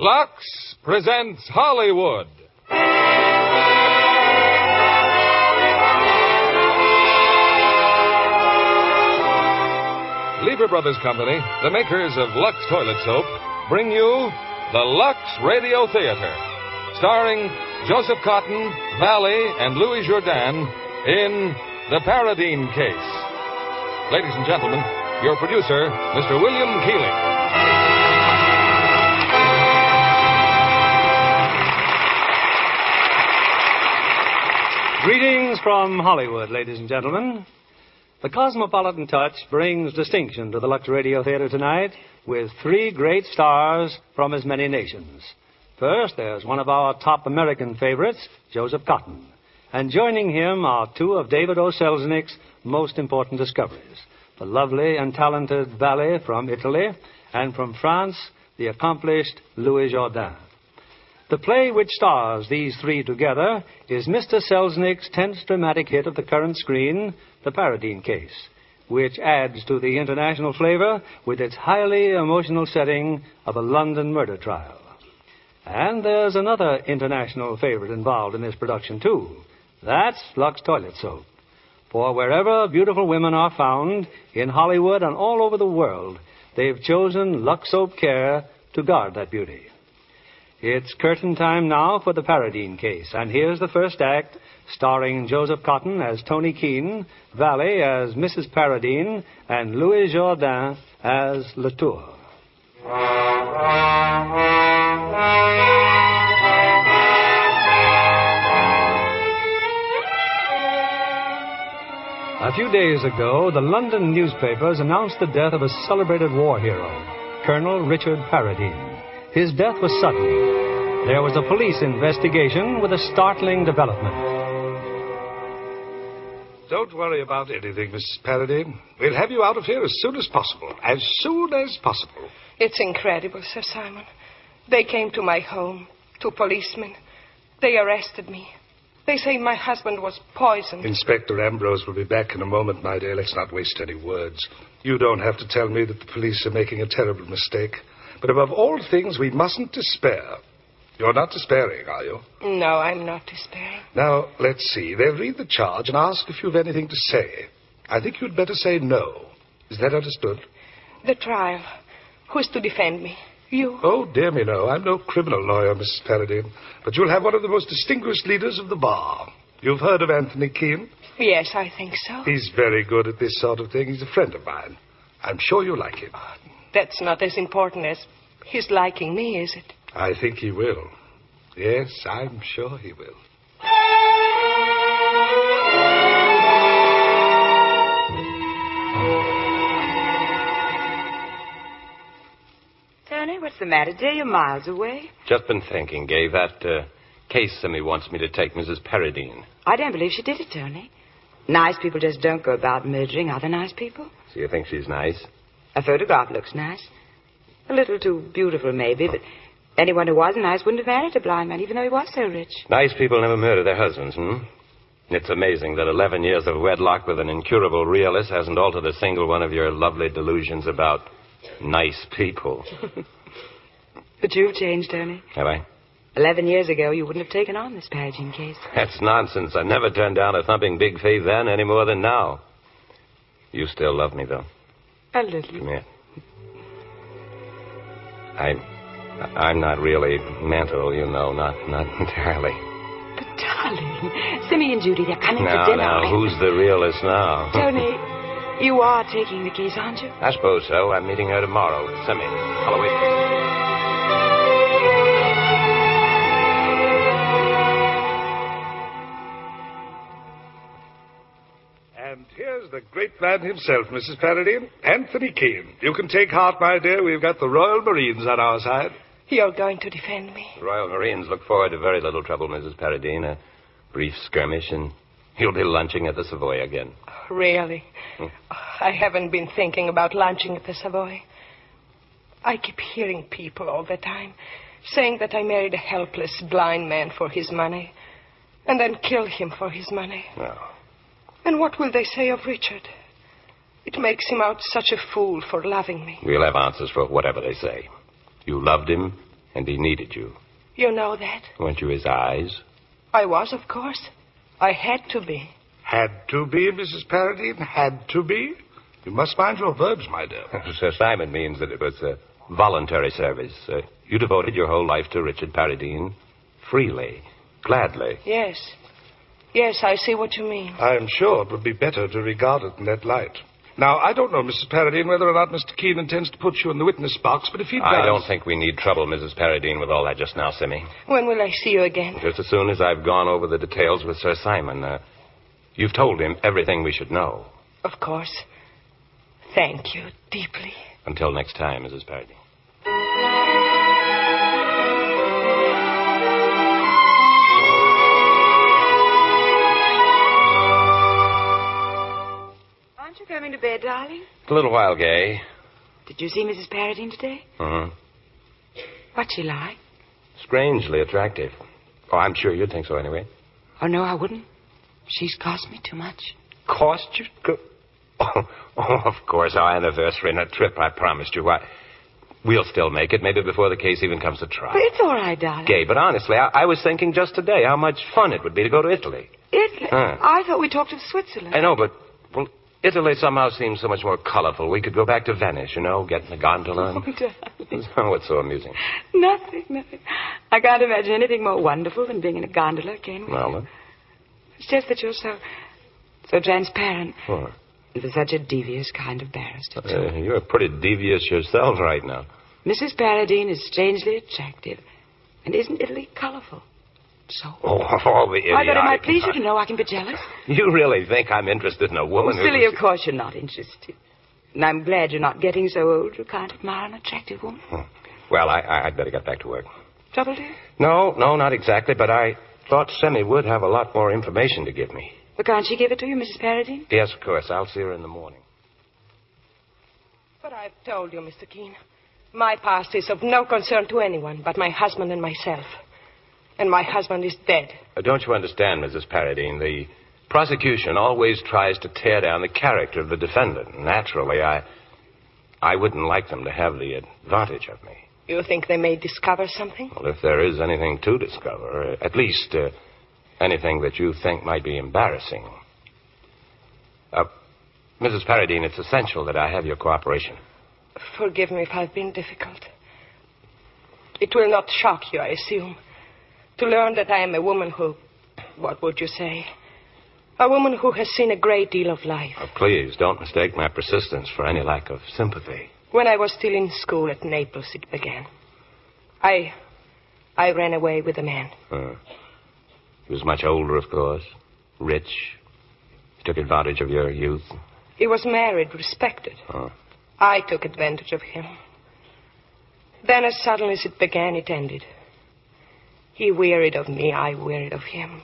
Lux presents Hollywood. Lever Brothers Company, the makers of Lux Toilet Soap, bring you the Lux Radio Theater, starring Joseph Cotton, Valley, and Louis Jourdan in The Paradine Case. Ladies and gentlemen, your producer, Mr. William Keighley. Greetings from Hollywood, ladies and gentlemen. The Cosmopolitan Touch brings distinction to the Lux Radio Theater tonight with three great stars from as many nations. First, there's one of our top American favorites, Joseph Cotton. And joining him are two of David O. Selznick's most important discoveries, the lovely and talented Valley from Italy, and from France, the accomplished Louis Jourdan. The play which stars these three together is Mr. Selznick's tenth dramatic hit of the current screen, The Paradine Case, which adds to the international flavor with its highly emotional setting of a London murder trial. And there's another international favorite involved in this production, too. That's Lux Toilet Soap. For wherever beautiful women are found, in Hollywood and all over the world, they've chosen Lux Soap Care to guard that beauty. It's curtain time now for The Paradine Case, and here's the first act, starring Joseph Cotton as Tony Keene, Valley as Mrs. Paradine, and Louis Jourdan as Latour. A few days ago, the London newspapers announced the death of a celebrated war hero, Colonel Richard Paradine. His death was sudden. There was a police investigation with a startling development. Don't worry about anything, Mrs. Paradine. We'll have you out of here as soon as possible. As soon as possible. It's incredible, Sir Simon. They came to my home, two policemen. They arrested me. They say my husband was poisoned. Inspector Ambrose will be back in a moment, my dear. Let's not waste any words. You don't have to tell me that the police are making a terrible mistake. But above all things, we mustn't despair. You're not despairing, are you? No, I'm not despairing. Now, let's see. They'll read the charge and ask if you've anything to say. I think you'd better say no. Is that understood? The trial. Who's to defend me? You? Oh, dear me, no. I'm no criminal lawyer, Mrs. Paradine. But you'll have one of the most distinguished leaders of the bar. You've heard of Anthony Keene? Yes, I think so. He's very good at this sort of thing. He's a friend of mine. I'm sure you'll like him. That's not as important as his liking me, is it? I think he will. Yes, I'm sure he will. Tony, what's the matter, dear? You're miles away. Just been thinking, Gay. That case Simmy wants me to take, Mrs. Paradine. I don't believe she did it, Tony. Nice people just don't go about murdering other nice people. So you think she's nice? A photograph looks nice. A little too beautiful, maybe, but anyone who wasn't nice wouldn't have married a blind man, even though he was so rich. Nice people never murder their husbands, It's amazing that 11 years of wedlock with an incurable realist hasn't altered a single one of your lovely delusions about nice people. But you've changed, Tony. Have I? 11 years ago, you wouldn't have taken on this Paradine case. That's nonsense. I never turned down a thumping big fee then any more than now. You still love me, though. A little. Come here. I'm not really mental, not entirely. But, darling, Simmy and Judy, they're coming for dinner. Now, who's the realist now? Tony, you are taking the case, aren't you? I suppose so. I'm meeting her tomorrow with Simmy. I'll wait. And here's the great man himself, Mrs. Paradine, Anthony Keene. You can take heart, my dear. We've got the Royal Marines on our side. You're going to defend me? The Royal Marines look forward to very little trouble, Mrs. Paradine. A brief skirmish, and you'll be lunching at the Savoy again. Really? I haven't been thinking about lunching at the Savoy. I keep hearing people all the time saying that I married a helpless blind man for his money, and then killed him for his money. No. And what will they say of Richard? It makes him out such a fool for loving me. We'll have answers for whatever they say. You loved him, And he needed you. You know that? Weren't you his eyes? I was, of course. I had to be. Had to be, Mrs. Paradine? Had to be? You must mind your verbs, my dear. Sir Simon means that it was a voluntary service. You devoted your whole life to Richard Paradine freely, gladly. Yes. Yes, I see what you mean. I am sure it would be better to regard it in that light. Now, I don't know, Mrs. Paradine, whether or not Mr. Keene intends to put you in the witness box, but if he does... I don't think we need trouble, Mrs. Paradine, with all that just now, Simmy. When will I see you again? Just as soon as I've gone over the details with Sir Simon. You've told him everything we should know. Of course. Thank you deeply. Until next time, Mrs. Paradine. Aren't you coming to bed, darling? A little while, Gay. Did you see Mrs. Paradine today? Mm-hmm. What's she like? Strangely attractive. Oh, I'm sure you'd think so anyway. Oh, no, I wouldn't. She's cost me too much. Cost you? Oh, of course, our anniversary and a trip I promised you. Why, we'll still make it, maybe before the case even comes to trial. But it's all right, darling. Gay, but honestly, I was thinking just today how much fun it would be to go to Italy. Italy? Huh. I thought we talked of Switzerland. I know, but, well, Italy somehow seems so much more colorful. We could go back to Venice, you know, get in the gondola. Oh, darling. Oh, what's so amusing? Nothing. I can't imagine anything more wonderful than being in a gondola, can we? Well, then. It's just that you're so transparent. What? And for such a devious kind of barrister, too. You're pretty devious yourself right now. Mrs. Paradine is strangely attractive. And isn't Italy colorful? So? Oh, all the idiotic... I thought it might please you to know I can be jealous. You really think I'm interested in a woman who... Silly, of course you're not interested. And I'm glad you're not getting so old you can't admire an attractive woman. Well, I'd better get back to work. Trouble, dear? No, not exactly, but I thought Semmy would have a lot more information to give me. Well, can't she give it to you, Mrs. Paradine? Yes, of course. I'll see her in the morning. But I've told you, Mr. Keene, my past is of no concern to anyone but my husband and myself. And my husband is dead. Don't you understand, Mrs. Paradine? The prosecution always tries to tear down the character of the defendant. Naturally, I wouldn't like them to have the advantage of me. You think they may discover something? Well, if there is anything to discover, at least anything that you think might be embarrassing. Mrs. Paradine, it's essential that I have your cooperation. Forgive me if I've been difficult. It will not shock you, I assume, to learn that I am a woman who, what would you say, a woman who has seen a great deal of life. Oh, please, don't mistake my persistence for any lack of sympathy. When I was still in school at Naples, it began. I ran away with a man. He was much older, of course, rich. He took advantage of your youth. He was married, respected. I took advantage of him. Then as suddenly as it began, it ended. He wearied of me, I wearied of him.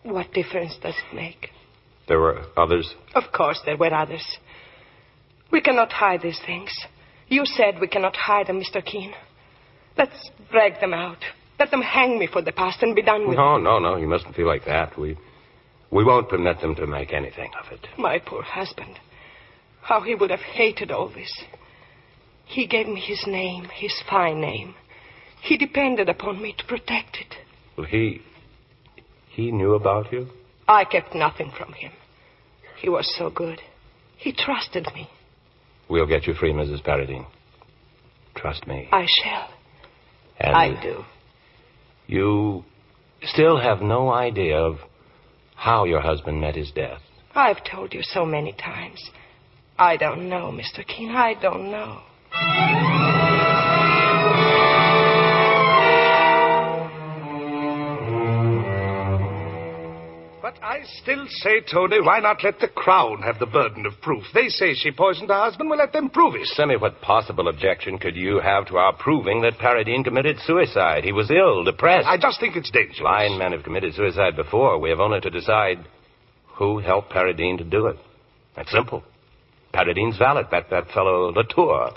What difference does it make? There were others? Of course there were others. We cannot hide these things. You said we cannot hide them, Mr. Keene. Let's drag them out. Let them hang me for the past and be done with it. No. You mustn't feel like that. We won't permit them to make anything of it. My poor husband. How he would have hated all this. He gave me his name, his fine name. He depended upon me to protect it. Well, he knew about you? I kept nothing from him. He was so good. He trusted me. We'll get you free, Mrs. Paradine. Trust me. I shall. And I do. You still have no idea of how your husband met his death. I've told you so many times. I don't know, Mr. Keene. I don't know. But I still say, Tony, why not let the Crown have the burden of proof? They say she poisoned her husband. We'll let them prove it. Sammy, what possible objection could you have to our proving that Paradine committed suicide? He was ill, depressed. I just think it's dangerous. Blind men have committed suicide before. We have only to decide who helped Paradine to do it. That's simple. Paradine's valet, that fellow Latour.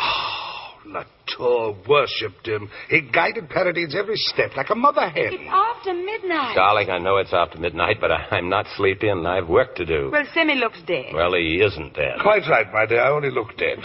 Latour worshipped him. He guided Paradine's every step like a mother hen. It's after midnight. Darling, I know it's after midnight, but I'm not sleepy and I've work to do. Well, Semmy looks dead. Well, he isn't dead. Quite right, my dear. I only look dead.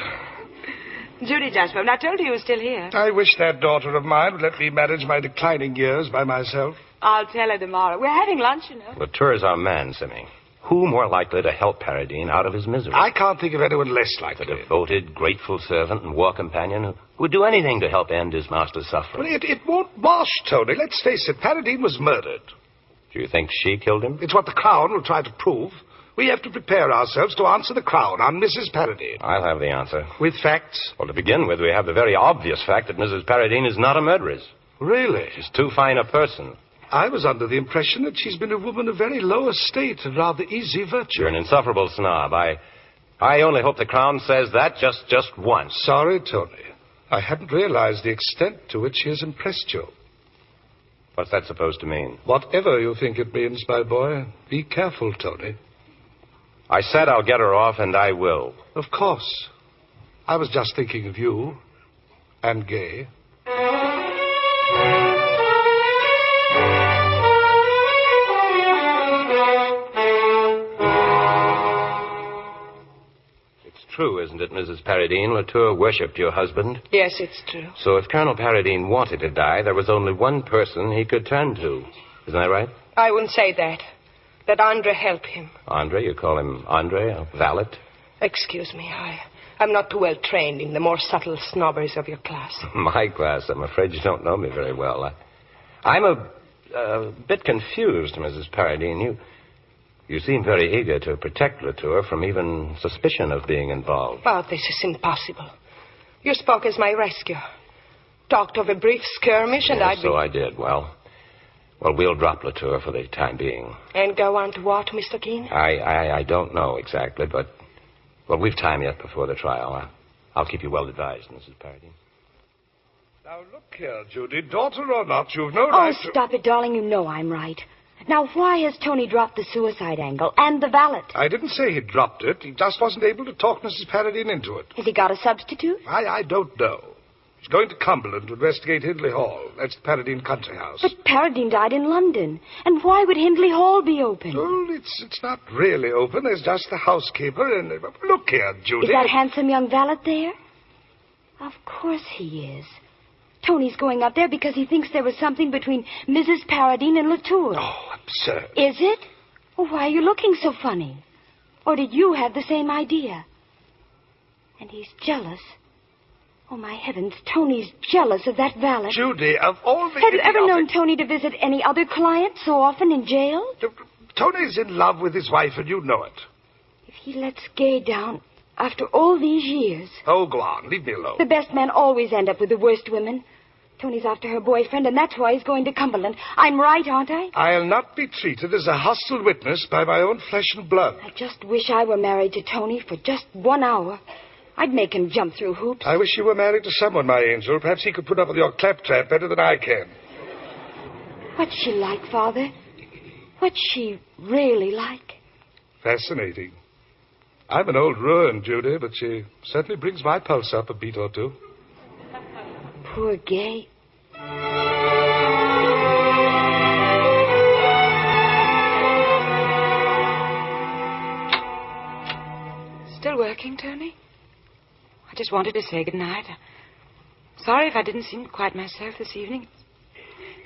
Judy Dushbaum. I told you you were still here. I wish that daughter of mine would let me manage my declining years by myself. I'll tell her tomorrow. We're having lunch, you know. Latour's our man, Simmy. Who more likely to help Paradine out of his misery? I can't think of anyone less A likely. devoted, grateful servant and war companion who would do anything to help end his master's suffering. Well, it won't wash, Tony. Let's face it, Paradine was murdered. Do you think she killed him? It's what the Crown will try to prove. We have to prepare ourselves to answer the Crown on Mrs. Paradine. I'll have the answer. With facts? Well, to begin with, we have the very obvious fact that Mrs. Paradine is not a murderess. Really? She's too fine a person. I was under the impression that she's been a woman of very low estate and rather easy virtue. You're an insufferable snob. I only hope the Crown says that just once. Sorry, Tony. I hadn't realized the extent to which she has impressed you. What's that supposed to mean? Whatever you think it means, my boy, be careful, Tony. I said I'll get her off, and I will. Of course. I was just thinking of you. And Gay. It's true, isn't it, Mrs. Paradine? Latour worshipped your husband. Yes, it's true. So if Colonel Paradine wanted to die, there was only one person he could turn to. Isn't that right? I wouldn't say that. That Andre helped him. Andre? You call him Andre, a valet? Excuse me, I'm not too well trained in the more subtle snobberies of your class. My class, I'm afraid you don't know me very well. I'm a bit confused, Mrs. Paradine. You seem very eager to protect Latour from even suspicion of being involved. Well, this is impossible. You spoke as my rescuer. Talked of a brief skirmish, and Yes, so I did. Well, we'll drop Latour for the time being. And go on to what, Mr. Keene? I don't know exactly, but... Well, we've time yet before the trial. I'll keep you well advised, Mrs. Paradine. Now, look here, Judy. Daughter or not, you've no Oh, right to... stop it, darling. You know I'm right. Now, why has Tony dropped the suicide angle and the valet? I didn't say he dropped it. He just wasn't able to talk Mrs. Paradine into it. Has he got a substitute? I don't know. He's going to Cumberland to investigate Hindley Hall. That's the Paradine country house. But Paradine died in London. And why would Hindley Hall be open? Well, it's not really open. There's just the housekeeper and... Look here, Judy. Is that handsome young valet there? Of course he is. Tony's going up there because he thinks there was something between Mrs. Paradine and Latour. Oh, absurd. Is it? Well, why are you looking so funny? Or did you have the same idea? And he's jealous. Oh, my heavens, Tony's jealous of that valet. Judy, of all the... Have you ever known Tony to visit any other client so often in jail? Tony's in love with his wife, and you know it. If he lets Gay down after all these years... Oh, go on. Leave me alone. The best men always end up with the worst women. Tony's after her boyfriend, and that's why he's going to Cumberland. I'm right, aren't I? I'll not be treated as a hostile witness by my own flesh and blood. I just wish I were married to Tony for just 1 hour. I'd make him jump through hoops. I wish you were married to someone, my angel. Perhaps he could put up with your claptrap better than I can. What's she like, Father? What's she really like? Fascinating. I'm an old ruin, Judy, but she certainly brings my pulse up a beat or two. Poor Gay. Still working, Tony? I just wanted to say goodnight. Sorry if I didn't seem quite myself this evening.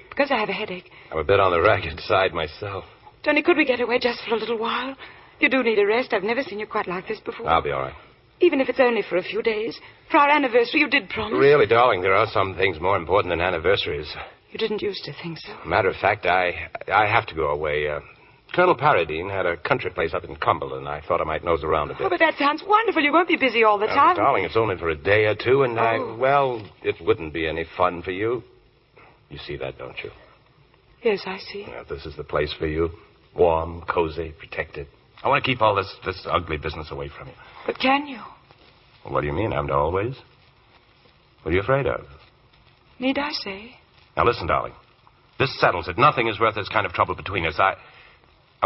Because I have a headache. I'm a bit on the ragged side myself. Tony, could we get away just for a little while? You do need a rest. I've never seen you quite like this before. I'll be all right. Even if it's only for a few days. For our anniversary, you did promise. Really, darling, there are some things more important than anniversaries. You didn't used to think so. Matter of fact, I have to go away. Colonel Paradine had a country place up in Cumberland. I thought I might nose around a bit. Oh, but that sounds wonderful. You won't be busy all the time. Darling, it's only for a day or two, and Oh. it wouldn't be any fun for you. You see that, don't you? Yes, I see. Yeah, this is the place for you. Warm, cozy, protected. I want to keep all this ugly business away from you. But can you? Well, what do you mean, I'm to always? What are you afraid of? Need I say? Now, listen, darling. This settles it. Nothing is worth this kind of trouble between us. I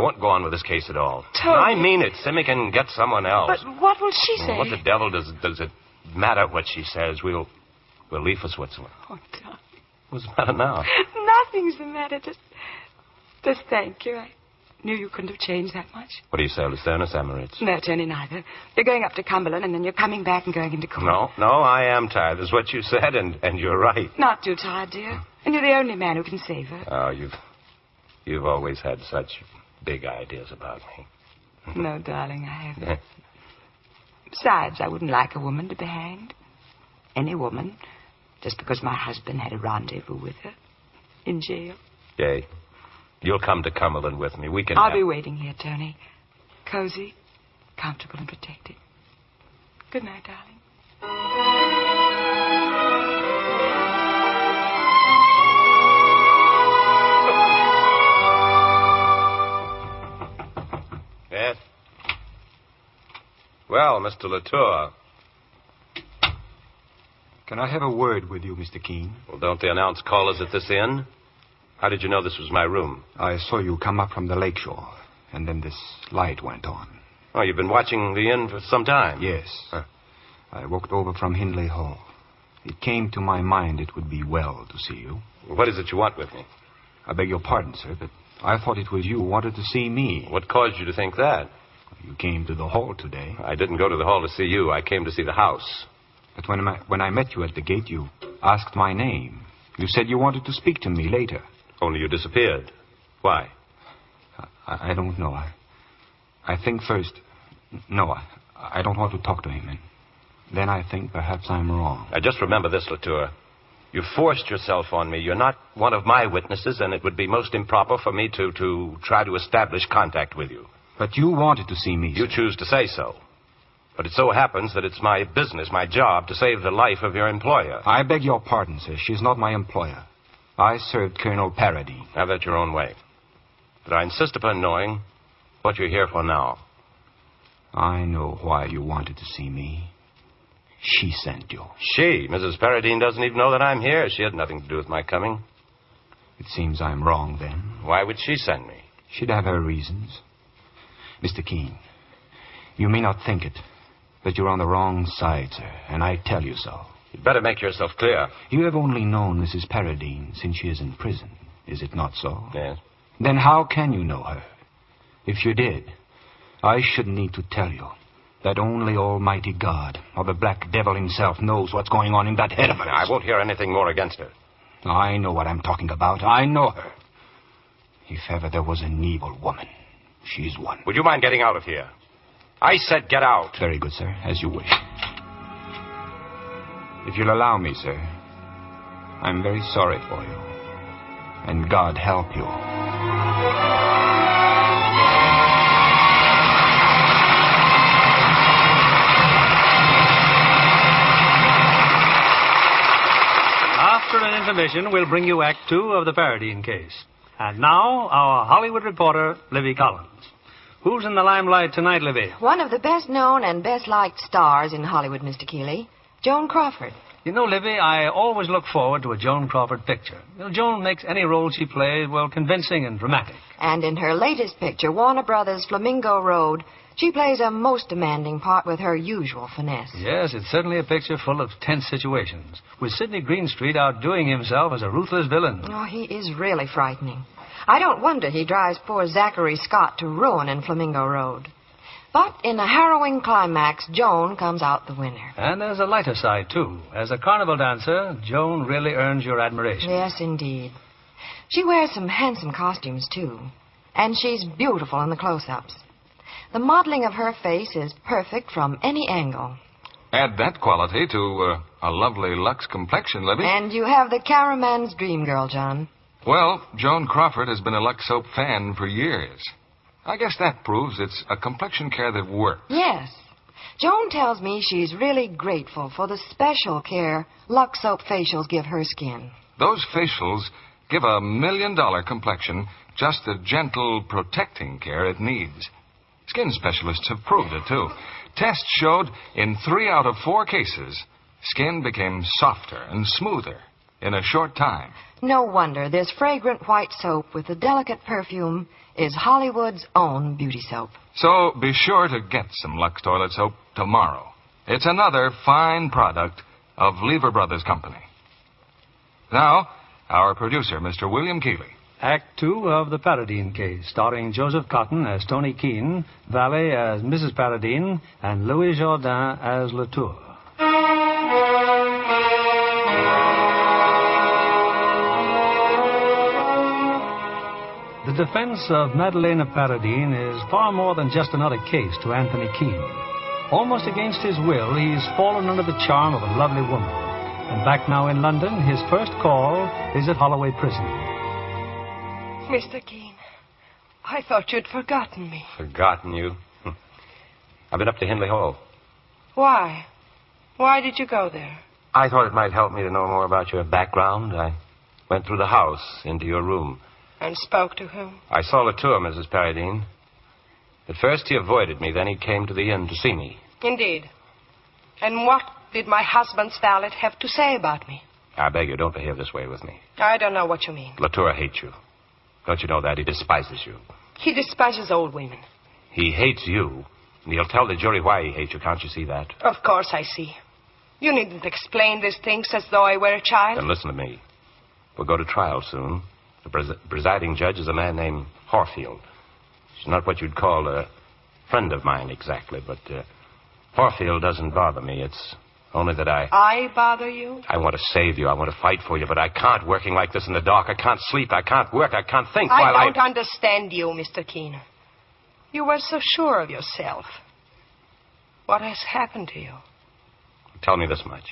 won't go on with this case at all. Tony. I mean it. Simmy can get someone else. But what will she say? What the devil does it matter what she says? We'll leave for Switzerland. Oh, Tony. What's the matter now? Nothing's the matter. Just thank you. knew you couldn't have changed that much. What do you say, Lucerne or Samaritz? No, Tony, neither. You're going up to Cumberland, and then you're coming back and going into court. No, I am tired. That's what you said, and you're right. Not too tired, dear. And you're the only man who can save her. Oh, you've always had such big ideas about me. No, darling, I haven't. Besides, I wouldn't like a woman to be hanged. Any woman. Just because my husband had a rendezvous with her. In jail. Yay. You'll come to Cumberland with me. We can I'll be waiting here, Tony. Cozy, comfortable, and protected. Good night, darling. Yes? Well, Mr. Latour. Can I have a word with you, Mr. Keene? Well, don't they announce callers at this inn? How did you know this was my room? I saw you come up from the lakeshore, and then this light went on. Oh, you've been watching the inn for some time? Yes. Huh. I walked over from Hindley Hall. It came to my mind it would be well to see you. What is it you want with me? I beg your pardon, sir, but I thought it was you who wanted to see me. What caused you to think that? You came to the hall today. I didn't go to the hall to see you. I came to see the house. But when I met you at the gate, you asked my name. You said you wanted to speak to me later. Only you disappeared. Why? I don't know. I think first... No, I don't want to talk to him. And then I think perhaps I'm wrong. Now, just remember this, Latour. You forced yourself on me. You're not one of my witnesses, and it would be most improper for me to try to establish contact with you. But you wanted to see me, You sir. choose to say so. But it so happens that it's my business, my job, to save the life of your employer. I beg your pardon, sir. She's not my employer. I served Colonel Paradine. Have that your own way. But I insist upon knowing what you're here for now. I know why you wanted to see me. She sent you. She, Mrs. Paradine, doesn't even know that I'm here. She had nothing to do with my coming. It seems I'm wrong, then. Why would she send me? She'd have her reasons. Mr. Keene, you may not think it, but you're on the wrong side, sir, and I tell you so. You'd better make yourself clear. You have only known Mrs. Paradine since she is in prison. Is it not so? Yes. Then how can you know her? If you did, I shouldn't need to tell you that only Almighty God, or the Black Devil himself, knows what's going on in that head of hers. I won't hear anything more against her. I know what I'm talking about. I know her. If ever there was an evil woman, she's one. Would you mind getting out of here? I said get out. Very good, sir, as you wish. If you'll allow me, sir, I'm very sorry for you. And God help you. After an intermission, we'll bring you Act 2 of the Paradine case. And now, our Hollywood reporter, Livy Collins. Who's in the limelight tonight, Livy? One of the best-known and best-liked stars in Hollywood, Mr. Keeley, Joan Crawford. You know, Livy, I always look forward to a Joan Crawford picture. You know, Joan makes any role she plays, well, convincing and dramatic. And in her latest picture, Warner Brothers' Flamingo Road, she plays a most demanding part with her usual finesse. Yes, it's certainly a picture full of tense situations, with Sidney Greenstreet outdoing himself as a ruthless villain. Oh, he is really frightening. I don't wonder he drives poor Zachary Scott to ruin in Flamingo Road. But in a harrowing climax, Joan comes out the winner. And there's a lighter side, too. As a carnival dancer, Joan really earns your admiration. Yes, indeed. She wears some handsome costumes, too. And she's beautiful in the close-ups. The modeling of her face is perfect from any angle. Add that quality to a lovely Lux complexion, Libby. And you have the Caraman's dream girl, John. Well, Joan Crawford has been a Lux Soap fan for years. I guess that proves it's a complexion care that works. Yes. Joan tells me she's really grateful for the special care Lux Soap facials give her skin. Those facials give a $1 million complexion just the gentle, protecting care it needs. Skin specialists have proved it, too. Tests showed in 3 out of 4 cases, skin became softer and smoother in a short time. No wonder this fragrant white soap with a delicate perfume is Hollywood's own beauty soap. So be sure to get some Lux toilet soap tomorrow. It's another fine product of Lever Brothers Company. Now, our producer, Mr. William Keeley. Act 2 of The Paradine Case, starring Joseph Cotton as Tony Keene, Valley as Mrs. Paradine, and Louis Jourdain as Latour. The defense of Madalena Paradine is far more than just another case to Anthony Keene. Almost against his will, he's fallen under the charm of a lovely woman. And back now in London, his first call is at Holloway Prison. Mr. Keene, I thought you'd forgotten me. Forgotten you? I've been up to Hindley Hall. Why? Why did you go there? I thought it might help me to know more about your background. I went through the house, into your room. And spoke to whom? I saw Latour, Mrs. Paradine. At first he avoided me, then he came to the inn to see me. Indeed. And what did my husband's valet have to say about me? I beg you, don't behave this way with me. I don't know what you mean. Latour hates you. Don't you know that? He despises you. He despises old women. He hates you, and he'll tell the jury why he hates you. Can't you see that? Of course I see. You needn't explain these things as though I were a child. Then listen to me. We'll go to trial soon. The presiding judge is a man named Horfield. He's not what you'd call a friend of mine exactly, but Horfield doesn't bother me. It's only that I bother you? I want to save you. I want to fight for you, but I can't working like this in the dark. I can't sleep. I can't work. I can't think I don't understand you, Mr. Keene. You were so sure of yourself. What has happened to you? Tell me this much.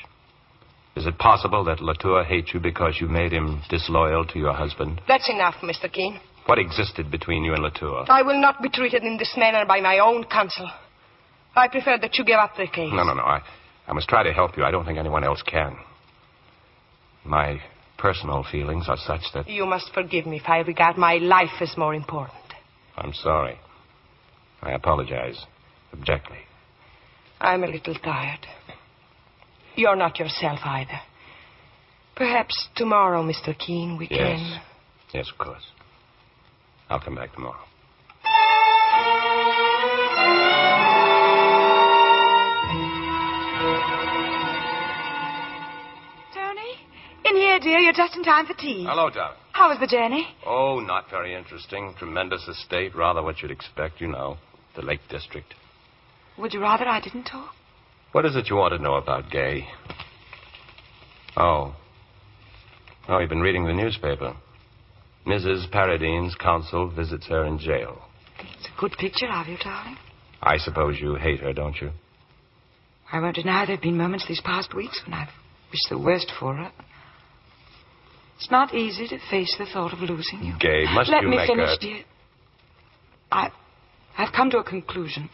Is it possible that Latour hates you because you made him disloyal to your husband? That's enough, Mr. Keene. What existed between you and Latour? I will not be treated in this manner by my own counsel. I prefer that you give up the case. No. I must try to help you. I don't think anyone else can. My personal feelings are such that... You must forgive me if I regard my life as more important. I'm sorry. I apologize. Abjectly. I'm a little tired. You're not yourself either. Perhaps tomorrow, Mr. Keene, we can... Yes, of course. I'll come back tomorrow. Tony? In here, dear. You're just in time for tea. Hello, darling. How was the journey? Oh, not very interesting. Tremendous estate. Rather what you'd expect, you know. The Lake District. Would you rather I didn't talk? What is it you want to know about Gay? Oh, you've been reading the newspaper. Mrs. Paradine's counsel visits her in jail. It's a good picture of you, darling. I suppose you hate her, don't you? I won't deny there have been moments these past weeks when I've wished the worst for her. It's not easy to face the thought of losing you. Gay, must Let you me make finish, dear. I've come to a conclusion.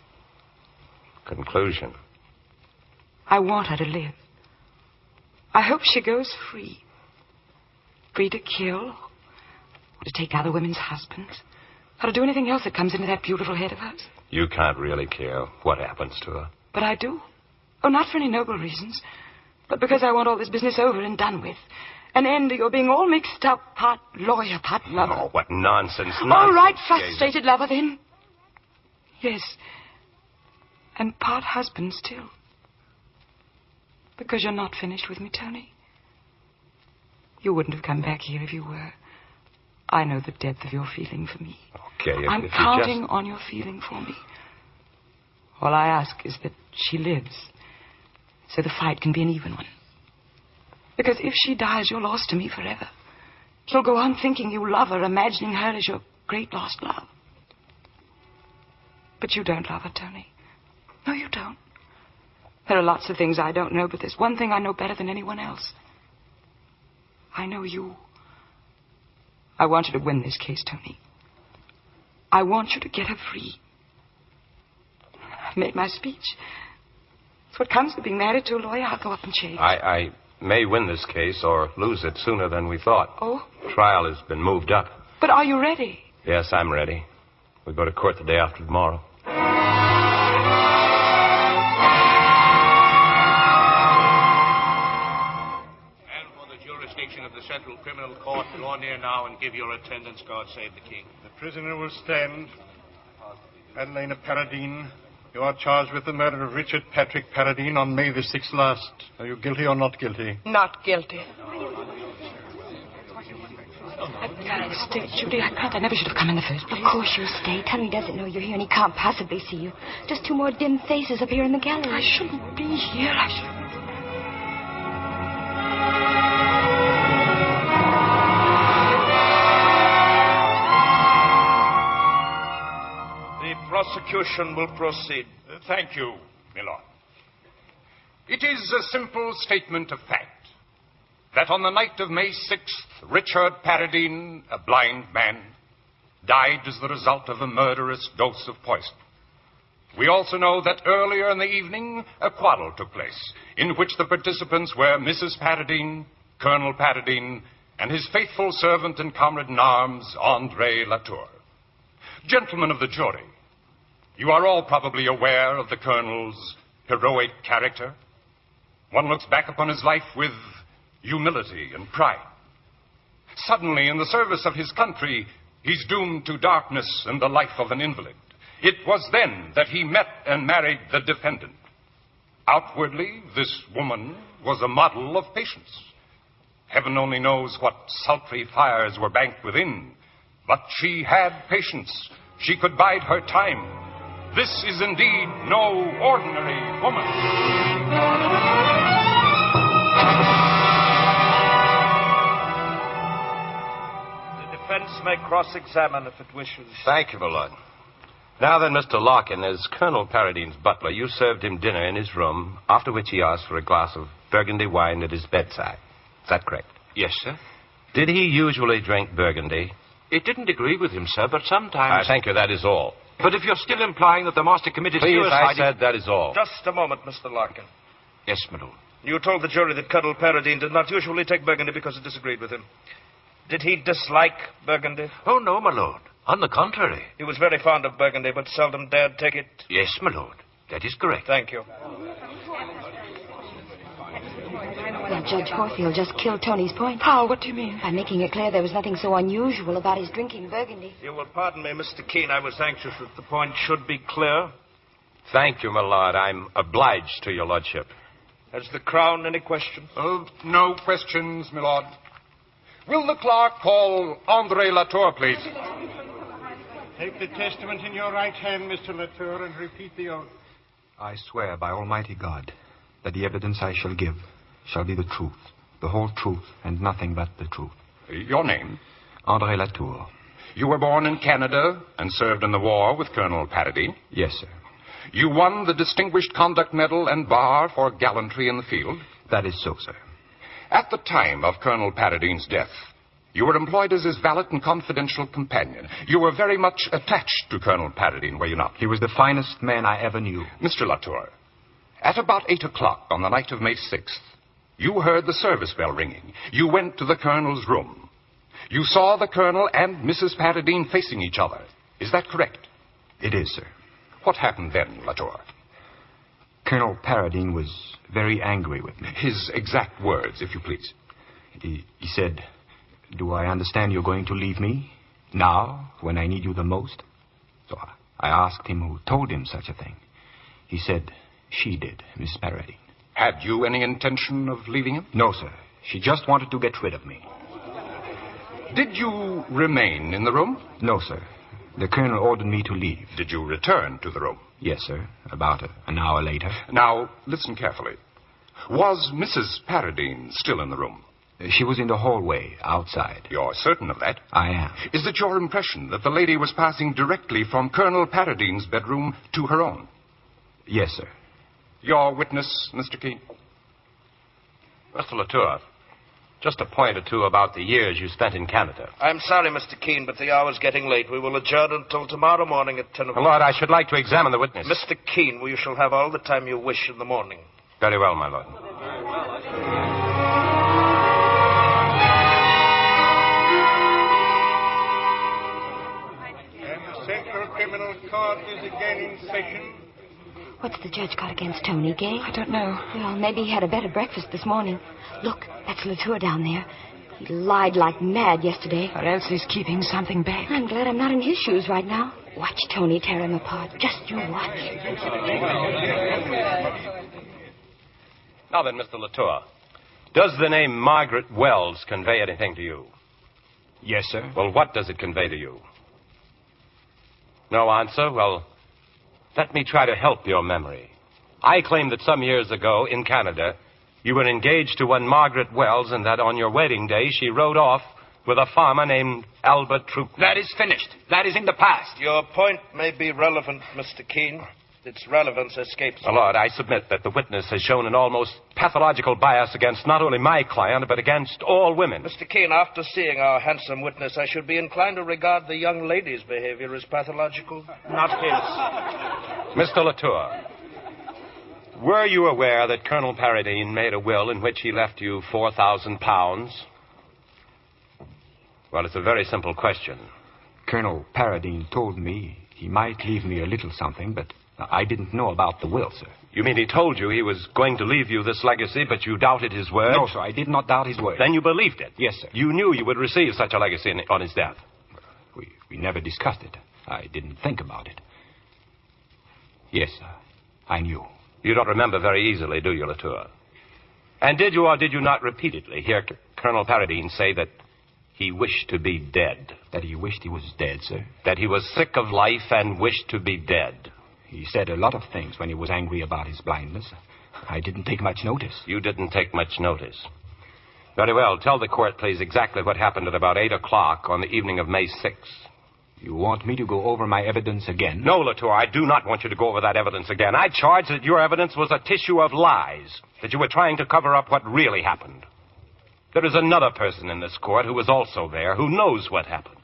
Conclusion? I want her to live. I hope she goes free. Free to kill, or to take other women's husbands, or to do anything else that comes into that beautiful head of hers. You can't really care what happens to her. But I do. Oh, not for any noble reasons, but because I want all this business over and done with. An end to your being all mixed up, part lawyer, part lover. Oh, what nonsense. All right, frustrated lover, then. Yes. And part husband still. Because you're not finished with me, Tony. You wouldn't have come back here if you were. I know the depth of your feeling for me. Okay, I'm counting on your feeling for me. All I ask is that she lives, so the fight can be an even one. Because if she dies, you're lost to me forever. You'll go on thinking you love her, imagining her as your great lost love. But you don't love her, Tony. No, you don't. There are lots of things I don't know, but there's one thing I know better than anyone else. I know you. I want you to win this case, Tony. I want you to get her free. I've made my speech. It's what comes to being married to a lawyer. I'll go up and change. I may win this case or lose it sooner than we thought. Oh? Trial has been moved up. But are you ready? Yes, I'm ready. We go to court the day after tomorrow. Of the Central Criminal Court, draw near now and give your attendance. God save the King. The prisoner will stand. Madalena Paradine, you are charged with the murder of Richard Patrick Paradine on May the 6th last. Are you guilty or not guilty? Not guilty. I've got to stay, Judy. I can't. I never should have come in the first place. Of course you'll stay. Tony doesn't know you're here, and he can't possibly see you. Just two more dim faces up here in the gallery. I shouldn't be here. I shouldn't. The prosecution will proceed. Thank you, my lord. It is a simple statement of fact that on the night of May 6th, Richard Paradine, a blind man, died as the result of a murderous dose of poison. We also know that earlier in the evening, a quarrel took place, in which the participants were Mrs. Paradine, Colonel Paradine, and his faithful servant and comrade-in-arms, André Latour. Gentlemen of the jury, you are all probably aware of the Colonel's heroic character. One looks back upon his life with humility and pride. Suddenly, in the service of his country, he's doomed to darkness and the life of an invalid. It was then that he met and married the defendant. Outwardly, this woman was a model of patience. Heaven only knows what sultry fires were banked within, but she had patience. She could bide her time. This is indeed no ordinary woman. The defense may cross-examine if it wishes. Thank you, my lord. Now then, Mr. Larkin, as Colonel Paradine's butler, you served him dinner in his room, after which he asked for a glass of Burgundy wine at his bedside. Is that correct? Yes, sir. Did he usually drink Burgundy? It didn't agree with him, sir, but sometimes... I thank you, that is all. But if you're still implying that the master committed Please, suicide... I said that is all. Just a moment, Mr. Larkin. Yes, my lord. You told the jury that Colonel Paradine did not usually take Burgundy because it disagreed with him. Did he dislike Burgundy? Oh, no, my lord. On the contrary. He was very fond of Burgundy, but seldom dared take it. Yes, my lord. That is correct. Thank you. Well, Judge Horfield just killed Tony's point. How? What do you mean? By making it clear there was nothing so unusual about his drinking Burgundy. You will pardon me, Mr. Keene. I was anxious that the point should be clear. Thank you, my lord. I'm obliged to your lordship. Has the Crown any questions? Oh, no questions, my lord. Will the clerk call André Latour, please? Take the testament in your right hand, Mr. Latour, and repeat the oath. I swear by Almighty God that the evidence I shall give shall be the truth, the whole truth, and nothing but the truth. Your name? André Latour. You were born in Canada and served in the war with Colonel Paradine? Yes, sir. You won the Distinguished Conduct Medal and Bar for gallantry in the field? That is so, sir. At the time of Colonel Paradine's death, you were employed as his valet and confidential companion. You were very much attached to Colonel Paradine, were you not? He was the finest man I ever knew. Mr. Latour, at about 8 o'clock on the night of May 6th, you heard the service bell ringing. You went to the Colonel's room. You saw the Colonel and Mrs. Paradine facing each other. Is that correct? It is, sir. What happened then, Latour? Colonel Paradine was very angry with me. His exact words, if you please. He said, "Do I understand you're going to leave me now, when I need you the most?" So I asked him who told him such a thing. He said, "She did, Miss Paradine." Had you any intention of leaving him? No, sir. She just wanted to get rid of me. Did you remain in the room? No, sir. The colonel ordered me to leave. Did you return to the room? Yes, sir. About an hour later. Now, listen carefully. Was Mrs. Paradine still in the room? She was in the hallway, outside. You're certain of that? I am. Is it your impression that the lady was passing directly from Colonel Paradine's bedroom to her own? Yes, sir. Your witness, Mr. Keene? Mr. Latour, just a point or two about the years you spent in Canada. I'm sorry, Mr. Keene, but the hour's getting late. We will adjourn until tomorrow morning at 10 o'clock. My lord, I should like to examine the witness. Mr. Keene, you shall have all the time you wish in the morning. Very well, my lord. And the Central Criminal Court is again in session. What's the judge got against Tony, Gay? I don't know. Well, maybe he had a better breakfast this morning. Look, that's Latour down there. He lied like mad yesterday. Or else he's keeping something back. I'm glad I'm not in his shoes right now. Watch Tony tear him apart. Just you watch. Now then, Mr. Latour, does the name Margaret Wells convey anything to you? Yes, sir. Well, what does it convey to you? No answer? Well, let me try to help your memory. I claim that some years ago, in Canada, you were engaged to one Margaret Wells, and that on your wedding day she rode off with a farmer named Albert Troop. That is finished. That is in the past. Your point may be relevant, Mr. Keene. Its relevance escapes me. My lord, I submit that the witness has shown an almost pathological bias against not only my client, but against all women. Mr. Keene, after seeing our handsome witness, I should be inclined to regard the young lady's behavior as pathological, not his. Mr. Latour, were you aware that Colonel Paradine made a will in which he left you £4,000? Well, it's a very simple question. Colonel Paradine told me he might leave me a little something, but I didn't know about the will, sir. You mean he told you he was going to leave you this legacy, but you doubted his word? No, sir, I did not doubt his word. Then you believed it? Yes, sir. You knew you would receive such a legacy on his death? We never discussed it. I didn't think about it. Yes, sir, I knew. You don't remember very easily, do you, Latour? And did you or did you not repeatedly hear Colonel Paradine say that he wished to be dead? That he wished he was dead, sir? That he was sick of life and wished to be dead? He said a lot of things when he was angry about his blindness. I didn't take much notice. You didn't take much notice. Very well. Tell the court, please, exactly what happened at about 8 o'clock on the evening of May 6th. You want me to go over my evidence again? No, Latour, I do not want you to go over that evidence again. I charge that your evidence was a tissue of lies, that you were trying to cover up what really happened. There is another person in this court who was also there, who knows what happened.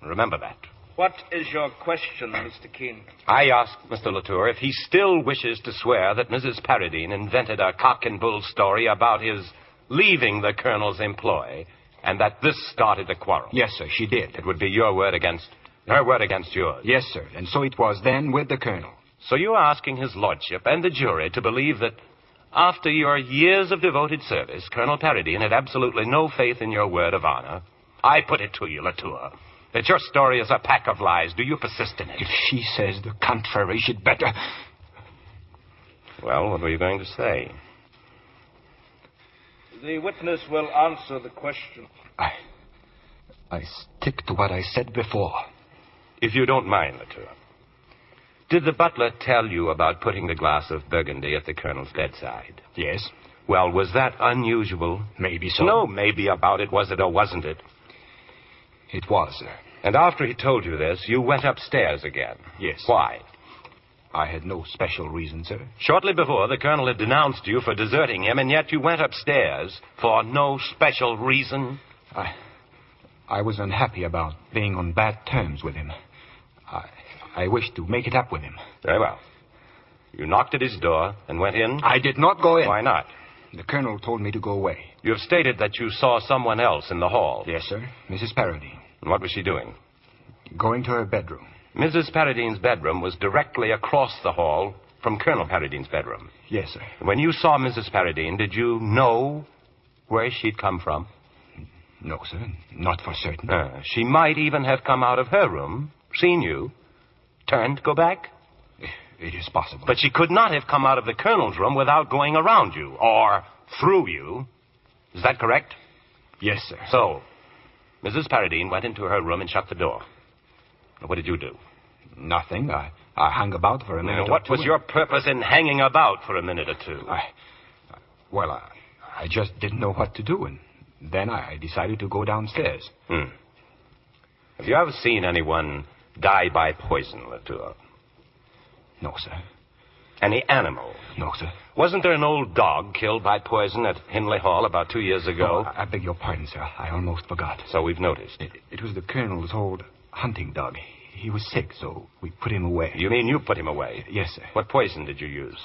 Remember that. What is your question, Mr. Keene? I asked Mr. Latour if he still wishes to swear that Mrs. Paradine invented a cock and bull story about his leaving the Colonel's employ, and that this started the quarrel. Yes, sir, she did. It would be your word against her word against yours. Yes, sir, and so it was then with the Colonel. So you're asking his lordship and the jury to believe that after your years of devoted service, Colonel Paradine had absolutely no faith in your word of honor? I put it to you, Latour, that your story is a pack of lies. Do you persist in it? If she says the contrary, she'd better... Well, what were you going to say? The witness will answer the question. I stick to what I said before. If you don't mind, Latour. Did the butler tell you about putting the glass of Burgundy at the Colonel's bedside? Yes. Well, was that unusual? Maybe so. No, maybe about it. Was it or wasn't it? It was, sir. And after he told you this, you went upstairs again? Yes. Why? I had no special reason, sir. Shortly before, the Colonel had denounced you for deserting him, and yet you went upstairs for no special reason? I was unhappy about being on bad terms with him. I wished to make it up with him. Very well. You knocked at his door and went in? I did not go in. Why not? The Colonel told me to go away. You have stated that you saw someone else in the hall. Yes, sir. Mrs. Paradine. And what was she doing? Going to her bedroom. Mrs. Paradine's bedroom was directly across the hall from Colonel Paradine's bedroom. Yes, sir. When you saw Mrs. Paradine, did you know where she'd come from? No, sir. Not for certain. She might even have come out of her room, seen you, turned to go back? It is possible. But she could not have come out of the Colonel's room without going around you, or through you. Is that correct? Yes, sir. So, Mrs. Paradine went into her room and shut the door. What did you do? Nothing. I hung about for a minute or two. What was your purpose in hanging about for a minute or two? I just didn't know what to do, and then I decided to go downstairs. Have you ever seen anyone die by poison, Latour? No, sir. Any animal? No, sir. Wasn't there an old dog killed by poison at Hindley Hall about 2 years ago? I beg your pardon, sir. I almost forgot. So we've noticed. It was the Colonel's old hunting dog. He was sick, so we put him away. You mean you put him away? Yes, sir. What poison did you use?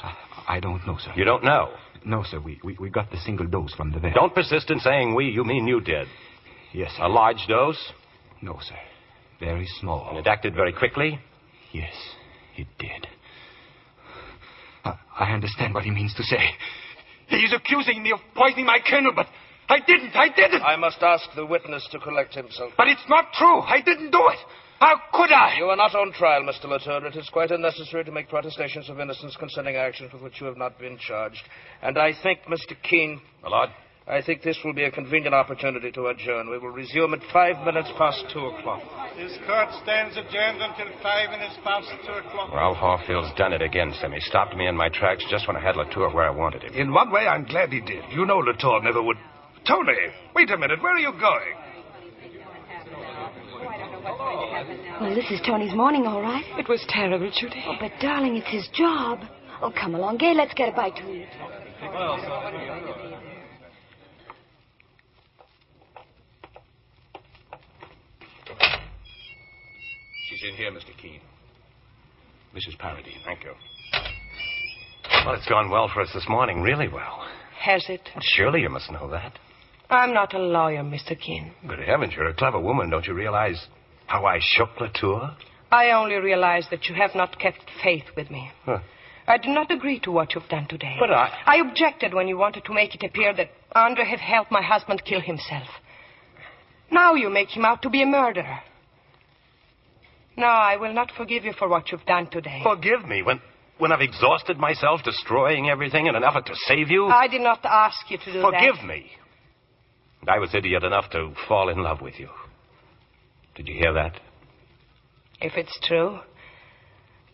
I don't know, sir. You don't know? No, sir. We got the single dose from the vet. Don't persist in saying we. You mean you did. Yes, sir. A large dose? No, sir. Very small. And it acted very quickly? Yes, it did. I understand what he means to say. He is accusing me of poisoning my Colonel, but I didn't. I must ask the witness to collect himself. But it's not true. I didn't do it. How could I? You are not on trial, Mr. Latour. It is quite unnecessary to make protestations of innocence concerning actions with which you have not been charged. And I think, Mr. Keene... My lord? I think this will be a convenient opportunity to adjourn. We will resume at 5 minutes past 2 o'clock. This court stands adjourned until 5 minutes past 2 o'clock. Ralph Harfield's done it again, Sim. He stopped me in my tracks just when I had Latour where I wanted him. In one way, I'm glad he did. You know Latour never would... Tony, wait a minute. Where are you going? Well, this is Tony's morning, all right. It was terrible, Judy. Oh, but, darling, it's his job. Oh, come along, Gay. Let's get a bite to eat. She's in here, Mr. Keene. Mrs. Paradine. Thank you. Well, it's gone well for us this morning. Really well. Has it? Surely you must know that. I'm not a lawyer, Mr. Keene. Good heavens, you're a clever woman. Don't you realize how I shook Latour? I only realize that you have not kept faith with me. Huh. I do not agree to what you've done today. But I objected when you wanted to make it appear that Andre had helped my husband kill himself. Now you make him out to be a murderer. No, I will not forgive you for what you've done today. Forgive me when I've exhausted myself destroying everything in an effort to save you? I did not ask you to do that. Forgive me. And I was idiot enough to fall in love with you. Did you hear that? If it's true,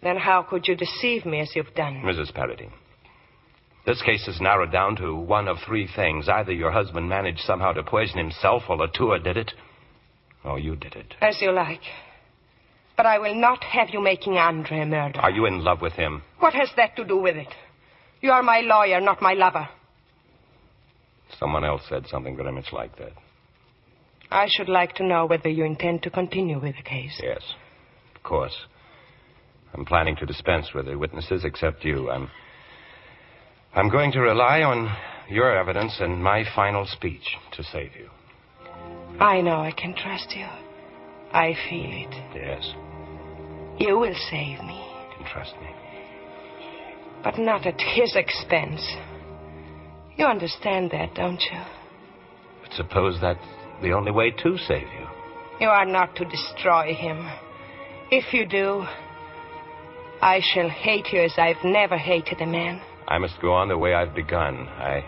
then how could you deceive me as you've done? Mrs. Paradine, this case is narrowed down to one of three things. Either your husband managed somehow to poison himself, or Latour did it, or you did it. As you like. But I will not have you making Andre a murderer. Are you in love with him? What has that to do with it? You are my lawyer, not my lover. Someone else said something very much like that. I should like to know whether you intend to continue with the case. Yes, of course. I'm planning to dispense with the witnesses except you. I'm going to rely on your evidence and my final speech to save you. I know I can trust you. I feel it. Yes. You will save me. You can trust me. But not at his expense. You understand that, don't you? But suppose that's the only way to save you. You are not to destroy him. If you do, I shall hate you as I've never hated a man. I must go on the way I've begun. I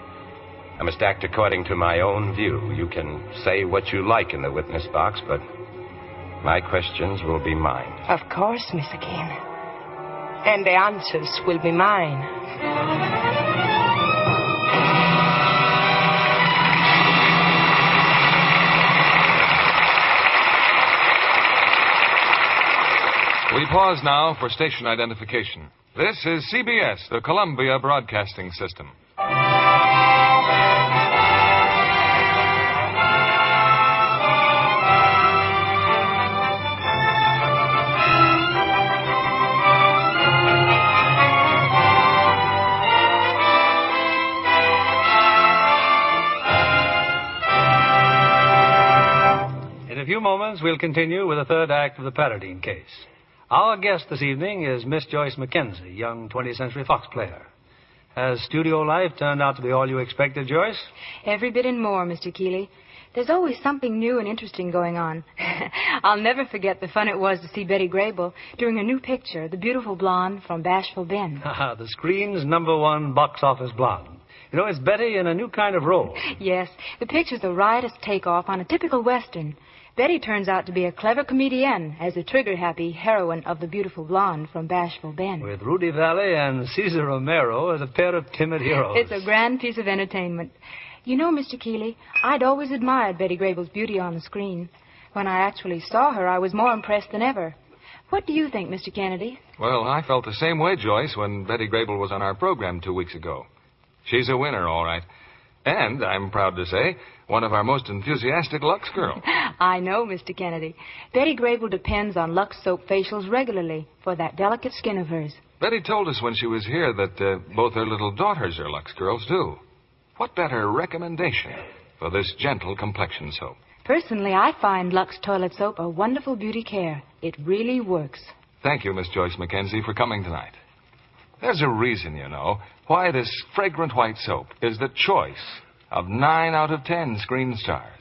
must act according to my own view. You can say what you like in the witness box, but my questions will be mine. Of course, Mr. Keene. And the answers will be mine. We pause now for station identification. This is CBS, the Columbia Broadcasting System. In a few moments, we'll continue with the third act of the Paradine case. Our guest this evening is Miss Joyce Mackenzie, young 20th Century Fox player. Has studio life turned out to be all you expected, Joyce? Every bit and more, Mr. Keeley. There's always something new and interesting going on. I'll never forget the fun it was to see Betty Grable doing a new picture, The Beautiful Blonde from Bashful Ben. The screen's #1 box office blonde. You know, it's Betty in a new kind of role. Yes, the picture's a riotous takeoff on a typical Western. Betty turns out to be a clever comedienne as the trigger-happy heroine of The Beautiful Blonde from Bashful Ben. With Rudy Valley and Cesar Romero as a pair of timid heroes. It's a grand piece of entertainment. You know, Mr. Keeley, I'd always admired Betty Grable's beauty on the screen. When I actually saw her, I was more impressed than ever. What do you think, Mr. Kennedy? Well, I felt the same way, Joyce, when Betty Grable was on our program 2 weeks ago. She's a winner, all right. And, I'm proud to say, one of our most enthusiastic Lux girls. I know, Mr. Kennedy. Betty Grable depends on Lux soap facials regularly for that delicate skin of hers. Betty told us when she was here that both her little daughters are Lux girls, too. What better recommendation for this gentle complexion soap? Personally, I find Lux toilet soap a wonderful beauty care. It really works. Thank you, Miss Joyce Mackenzie, for coming tonight. There's a reason, you know, why this fragrant white soap is the choice of 9 out of 10 screen stars.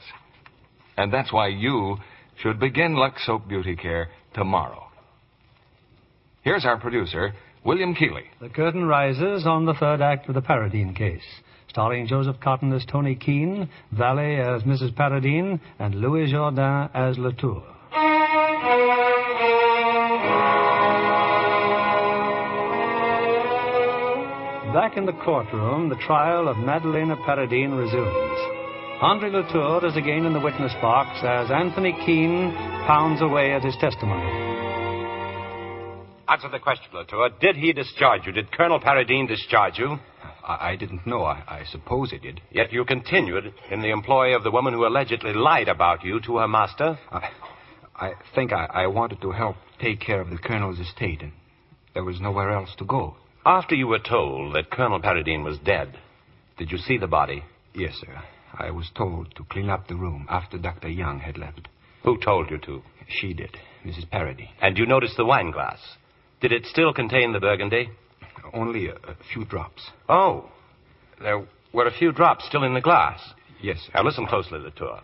And that's why you should begin Lux Soap Beauty Care tomorrow. Here's our producer, William Keeley. The curtain rises on the third act of the Paradine case, starring Joseph Cotton as Tony Keene, Valley as Mrs. Paradine, and Louis Jourdain as Latour. Back in the courtroom, the trial of Madalena Paradine resumes. Andre Latour is again in the witness box as Anthony Keene pounds away at his testimony. Answer the question, Latour. Did he discharge you? Did Colonel Paradine discharge you? I didn't know. I suppose he did. Yet you continued in the employ of the woman who allegedly lied about you to her master? I think I wanted to help take care of the Colonel's estate, and there was nowhere else to go. After you were told that Colonel Paradine was dead, did you see the body? Yes, sir. I was told to clean up the room after Dr. Young had left. Who told you to? She did, Mrs. Paradine. And you noticed the wine glass. Did it still contain the Burgundy? Only a few drops. Oh, there were a few drops still in the glass. Yes, sir. Now listen closely, Latour.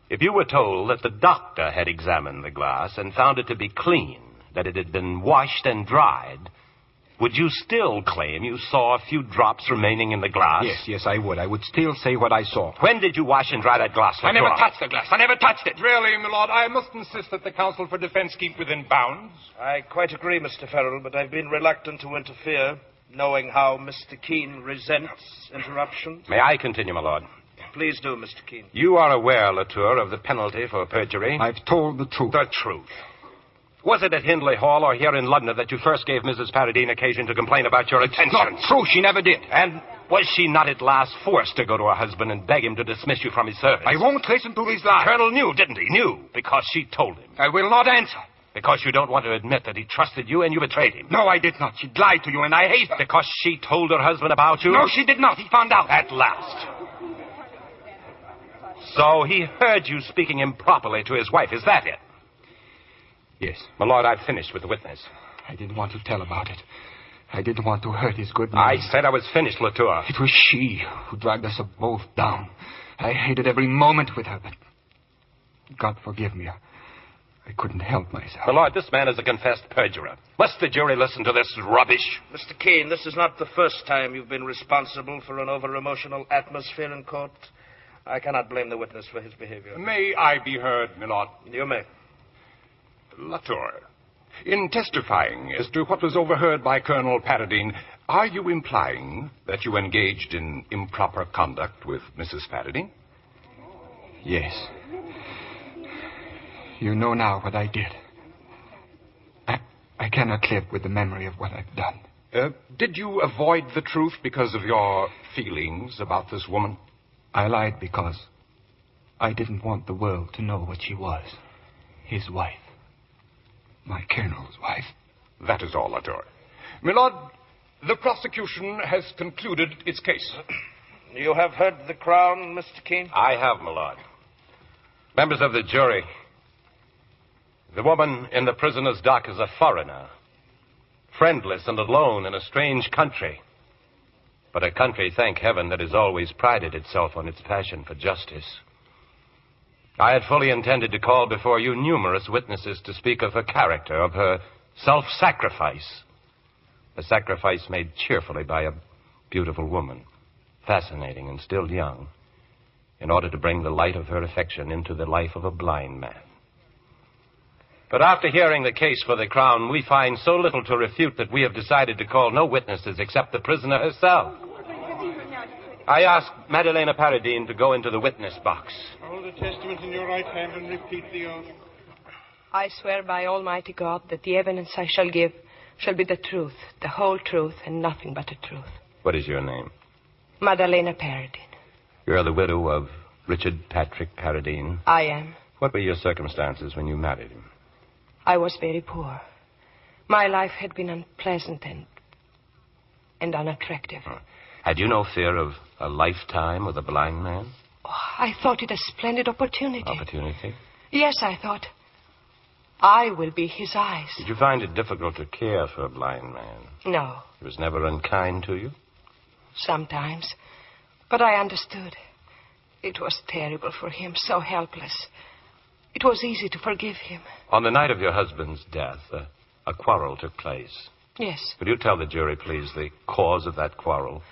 If you were told that the doctor had examined the glass and found it to be clean, that it had been washed and dried, would you still claim you saw a few drops remaining in the glass? Yes, I would. I would still say what I saw. When did you wash and dry that glass, Latour? I never touched the glass. I never touched it. Really, my lord, I must insist that the counsel for defense keep within bounds. I quite agree, Mr. Farrell, but I've been reluctant to interfere, knowing how Mr. Keene resents interruptions. May I continue, my lord? Please do, Mr. Keene. You are aware, Latour, of the penalty for perjury? I've told the truth. The truth. Was it at Hindley Hall or here in London that you first gave Mrs. Paradine occasion to complain about your attentions? Not true. She never did. And was she not at last forced to go to her husband and beg him to dismiss you from his service? I won't listen to these lies. The Colonel knew, didn't he? Knew, because she told him. I will not answer. Because you don't want to admit that he trusted you and you betrayed him. No, I did not. She lied to you, and I hate her. Because she told her husband about you? No, she did not. He found out. At last. So he heard you speaking improperly to his wife. Is that it? Yes. My lord, I've finished with the witness. I didn't want to tell about it. I didn't want to hurt his good name. I said I was finished, Latour. It was she who dragged us both down. I hated every moment with her, but God forgive me. I couldn't help myself. My lord, this man is a confessed perjurer. Must the jury listen to this rubbish? Mr. Keene, this is not the first time you've been responsible for an over-emotional atmosphere in court. I cannot blame the witness for his behavior. May I be heard, my lord? You may. Latour, in testifying as to what was overheard by Colonel Paradine, are you implying that you engaged in improper conduct with Mrs. Paradine? Yes. You know now what I did. I cannot live with the memory of what I've done. Did you avoid the truth because of your feelings about this woman? I lied because I didn't want the world to know what she was. His wife. My Colonel's wife. That is all, Latour. My lord, the prosecution has concluded its case. You have heard the Crown, Mr. Keene? I have, my lord. Members of the jury, the woman in the prisoner's dock is a foreigner, friendless and alone in a strange country. But a country, thank heaven, that has always prided itself on its passion for justice. I had fully intended to call before you numerous witnesses to speak of her character, of her self-sacrifice. A sacrifice made cheerfully by a beautiful woman, fascinating and still young, in order to bring the light of her affection into the life of a blind man. But after hearing the case for the Crown, we find so little to refute that we have decided to call no witnesses except the prisoner herself. I ask Madalena Paradine to go into the witness box. Hold the testament in your right hand and repeat the oath. I swear by Almighty God that the evidence I shall give shall be the truth, the whole truth, and nothing but the truth. What is your name? Madalena Paradine. You're the widow of Richard Patrick Paradine. I am. What were your circumstances when you married him? I was very poor. My life had been unpleasant and unattractive. Had you no fear of a lifetime with a blind man? Oh, I thought it a splendid opportunity. Opportunity? Yes, I thought. I will be his eyes. Did you find it difficult to care for a blind man? No. He was never unkind to you? Sometimes. But I understood. It was terrible for him, so helpless. It was easy to forgive him. On the night of your husband's death, a quarrel took place. Yes. Could you tell the jury, please, the cause of that quarrel?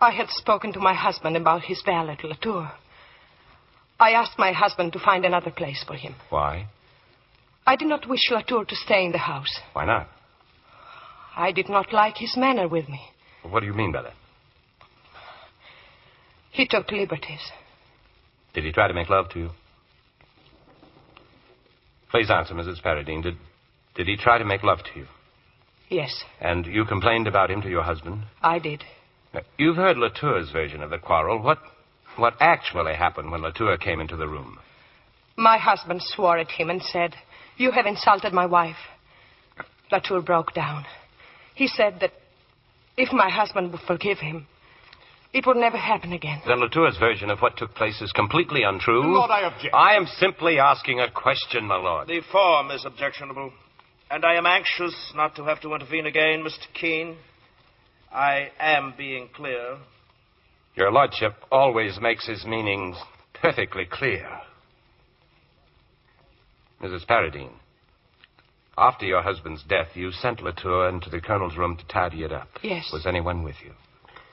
I had spoken to my husband about his valet, Latour. I asked my husband to find another place for him. Why? I did not wish Latour to stay in the house. Why not? I did not like his manner with me. What do you mean by that? He took liberties. Did he try to make love to you? Please answer, Mrs. Paradine. Did he try to make love to you? Yes. And you complained about him to your husband? I did. Now, you've heard Latour's version of the quarrel. What actually happened when Latour came into the room? My husband swore at him and said, "You have insulted my wife." Latour broke down. He said that if my husband would forgive him, it would never happen again. Then Latour's version of what took place is completely untrue. My lord, I object. I am simply asking a question, my lord. The form is objectionable, and I am anxious not to have to intervene again, Mr. Keene. I am being clear. Your lordship always makes his meanings perfectly clear. Mrs. Paradine, after your husband's death, you sent Latour into the colonel's room to tidy it up. Yes. Was anyone with you?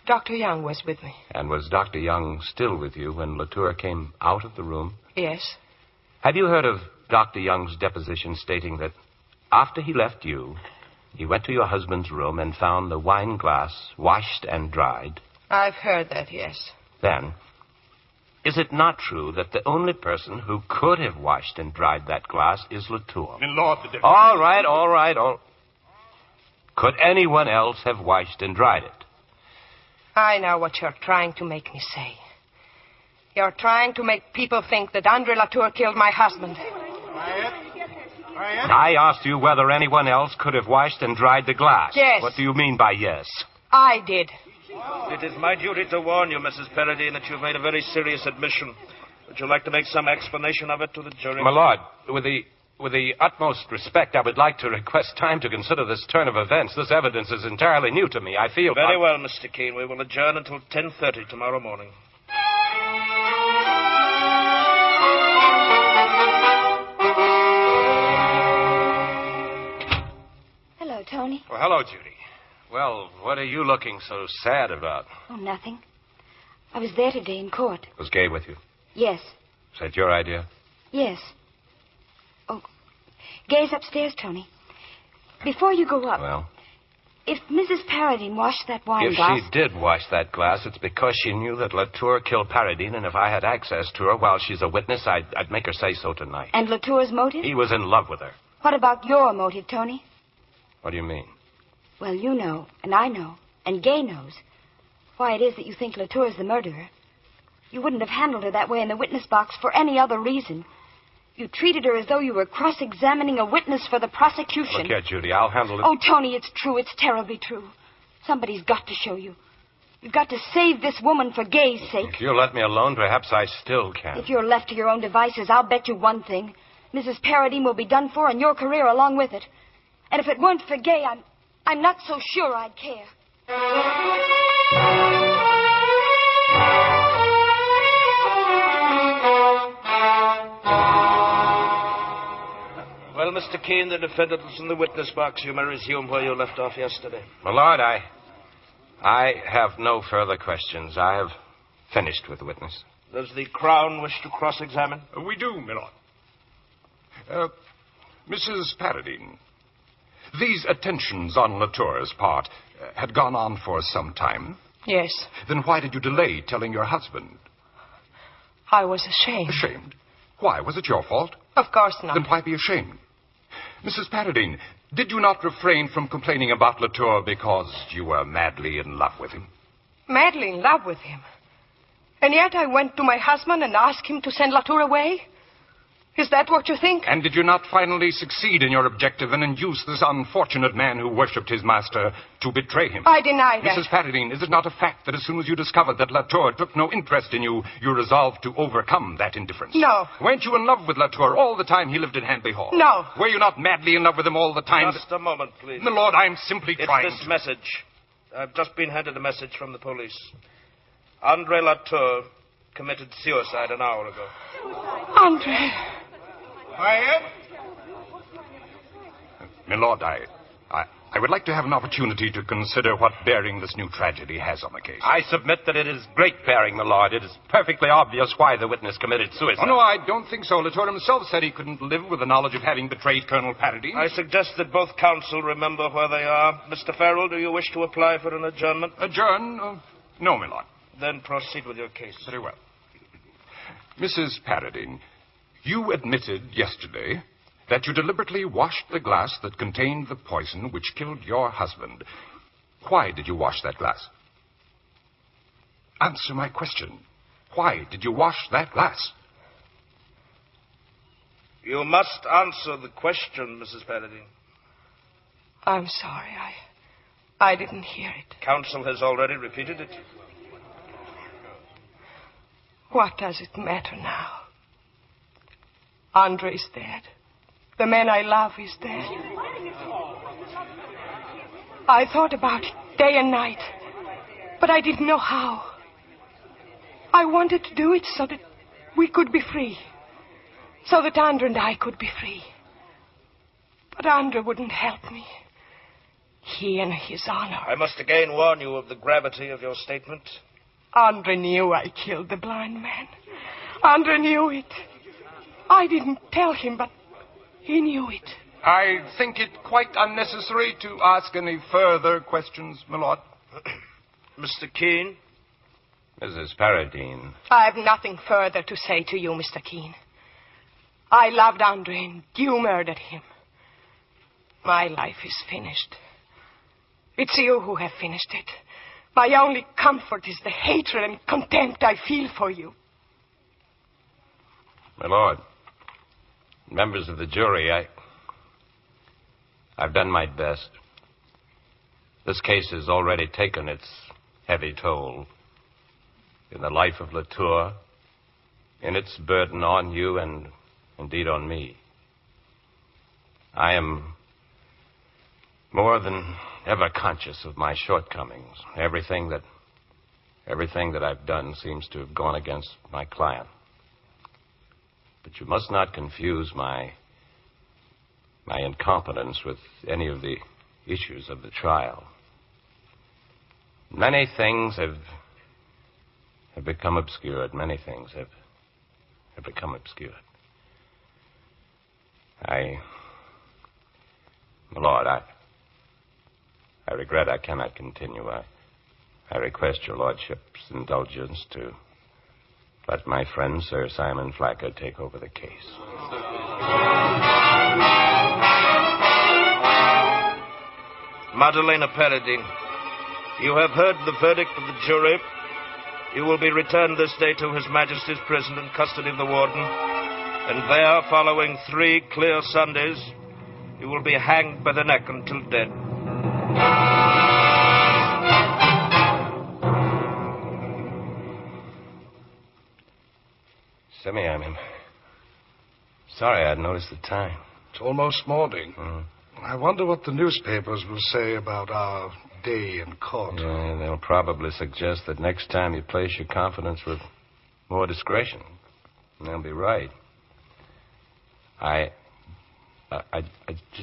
Dr. Young was with me. And was Dr. Young still with you when Latour came out of the room? Yes. Have you heard of Dr. Young's deposition stating that after he left you, he went to your husband's room and found the wine glass washed and dried? I've heard that, yes. Then, is it not true that the only person who could have washed and dried that glass is Latour? My lord, the defense... All right. Could anyone else have washed and dried it? I know what you're trying to make me say. You're trying to make people think that Andre Latour killed my husband. I asked you whether anyone else could have washed and dried the glass. Yes. What do you mean by yes? I did. It is my duty to warn you, Mrs. Paradine, that you've made a very serious admission. Would you like to make some explanation of it to the jury? My lord, with the utmost respect, I would like to request time to consider this turn of events. This evidence is entirely new to me. I feel... Very well, Mr. Keene. We will adjourn until 10:30 tomorrow morning. Hello, Tony. Well, hello, Judy. Well, what are you looking so sad about? Oh, nothing. I was there today in court. Was Gay with you? Yes. Is that your idea? Yes. Oh, Gay's upstairs, Tony. Before you go up... Well? If Mrs. Paradine washed that wine glass... If she did wash that glass, it's because she knew that Latour killed Paradine, and if I had access to her while she's a witness, I'd make her say so tonight. And Latour's motive? He was in love with her. What about your motive, Tony? What do you mean? Well, you know, and I know, and Gay knows why it is that you think Latour's the murderer. You wouldn't have handled her that way in the witness box for any other reason. You treated her as though you were cross-examining a witness for the prosecution. Look here, Judy, I'll handle it. Oh, Tony, it's true. It's terribly true. Somebody's got to show you. You've got to save this woman for Gay's sake. If you'll let me alone, perhaps I still can. If you're left to your own devices, I'll bet you one thing. Mrs. Paradine will be done for, and your career along with it. And if it weren't for Gay, I'm not so sure I'd care. Well, Mr. Keene, the defendant is in the witness box. You may resume where you left off yesterday. My lord, I have no further questions. I have finished with the witness. Does the Crown wish to cross-examine? We do, my lord. Mrs. Paradine, these attentions on Latour's part had gone on for some time. Yes. Then why did you delay telling your husband? I was ashamed. Ashamed? Why? Was it your fault? Of course not. Then why be ashamed? Mrs. Paradine, did you not refrain from complaining about Latour because you were madly in love with him? Madly in love with him? And yet I went to my husband and asked him to send Latour away? Is that what you think? And did you not finally succeed in your objective and induce this unfortunate man who worshipped his master to betray him? I deny that. Mrs. Paradine, is it not a fact that as soon as you discovered that Latour took no interest in you, you resolved to overcome that indifference? No. Weren't you in love with Latour all the time he lived in Hanby Hall? No. Were you not madly in love with him all the time? Just a moment, please. My lord, I'm simply trying It's this message. I've just been handed a message from the police. Andre Latour committed suicide an hour ago. Andre. Quiet. My lord, I would like to have an opportunity to consider what bearing this new tragedy has on the case. I submit that it is great bearing, my lord. It is perfectly obvious why the witness committed suicide. Oh, no, I don't think so. Latour himself said he couldn't live with the knowledge of having betrayed Colonel Paradine. I suggest that both counsel remember where they are. Mr. Farrell, do you wish to apply for an adjournment? Adjourn? No, my lord. Then proceed with your case. Very well. Mrs. Paradine, you admitted yesterday that you deliberately washed the glass that contained the poison which killed your husband. Why did you wash that glass? Answer my question. Why did you wash that glass? You must answer the question, Mrs. Paradine. I'm sorry. I didn't hear it. Counsel has already repeated it. What does it matter now? Andre is dead. The man I love is dead. I thought about it day and night, but I didn't know how. I wanted to do it so that we could be free, so that Andre and I could be free. But Andre wouldn't help me. He and his honor. I must again warn you of the gravity of your statement. Andre knew I killed the blind man. Andre knew it. I didn't tell him, but he knew it. I think it quite unnecessary to ask any further questions, my lord. Mr. Keene? Mrs. Paradine. I have nothing further to say to you, Mr. Keene. I loved Andre and you murdered him. My life is finished. It's you who have finished it. My only comfort is the hatred and contempt I feel for you. My lord, members of the jury, I've done my best. This case has already taken its heavy toll in the life of Latour, in its burden on you and indeed on me. I am more than ever conscious of my shortcomings. Everything that I've done seems to have gone against my client. But you must not confuse my incompetence with any of the issues of the trial. Many things have become obscured. Many things have become obscured. My lord, I regret I cannot continue. I request your lordship's indulgence to let my friend, Sir Simon Flacker, take over the case. Madalena Paradine, you have heard the verdict of the jury. You will be returned this day to His Majesty's prison in custody of the warden. And there, following 3 clear Sundays, you will be hanged by the neck until dead. Simi, I'm sorry I'd noticed the time. It's almost morning. I wonder what the newspapers will say about our day in court. Yeah, they'll probably suggest that next time you place your confidence with more discretion. And they'll be right. I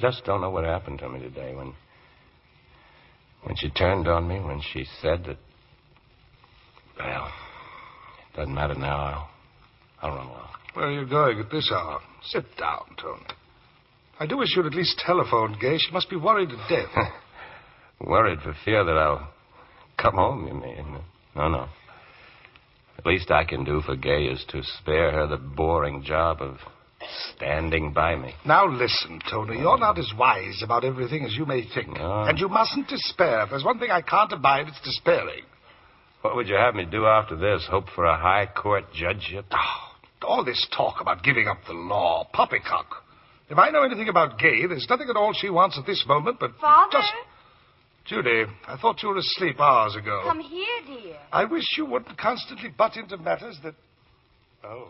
just don't know what happened to me today when she turned on me, when she said that, well, it doesn't matter now. I'll run along. Where are you going at this hour? Sit down, Tony. I do wish you'd at least telephone Gay. She must be worried to death. Worried for fear that I'll come home, you mean? No. The least I can do for Gay is to spare her the boring job of standing by me. Now listen, Tony. You're not as wise about everything as you may think. No. And you mustn't despair. If there's one thing I can't abide, it's despairing. What would you have me do after this? Hope for a high court judgeship? All this talk about giving up the law. Poppycock. If I know anything about Gay, there's nothing at all she wants at this moment but Father? just... Judy, I thought you were asleep hours ago. Come here, dear. I wish you wouldn't constantly butt into matters that... Oh.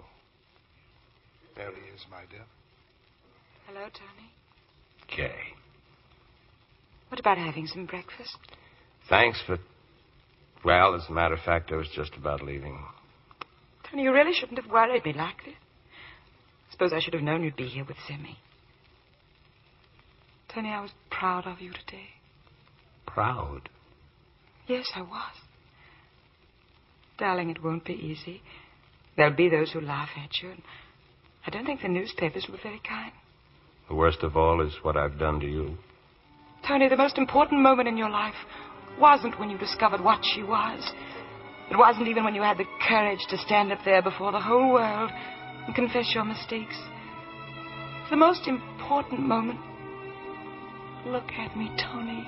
There he is, my dear. Hello, Tony. Gay. What about having some breakfast? Thanks, but... Well, as a matter of fact, I was just about leaving. Tony, you really shouldn't have worried me like this. Suppose I should have known you'd be here with Simi. Tony, I was proud of you today. Proud? Yes, I was. Darling, it won't be easy. There'll be those who laugh at you. And I don't think the newspapers were very kind. The worst of all is what I've done to you. Tony, the most important moment in your life wasn't when you discovered what she was. It wasn't even when you had the courage to stand up there before the whole world and confess your mistakes. The most important moment... Look at me, Tony.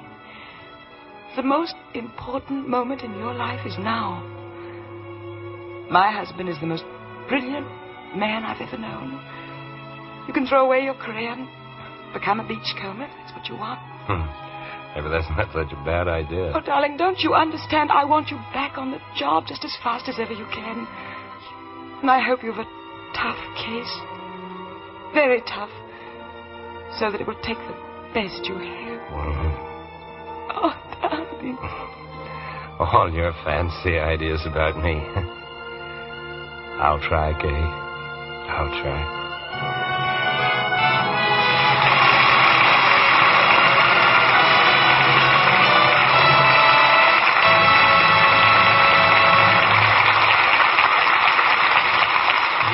The most important moment in your life is now. My husband is the most brilliant man I've ever known. You can throw away your career and become a beachcomber if that's what you want. Maybe that's not such a bad idea. Oh, darling, don't you understand? I want you back on the job just as fast as ever you can. And I hope you have a tough case. Very tough. So that it will take the best you have. Oh, darling. All your fancy ideas about me. I'll try, Kay. I'll try.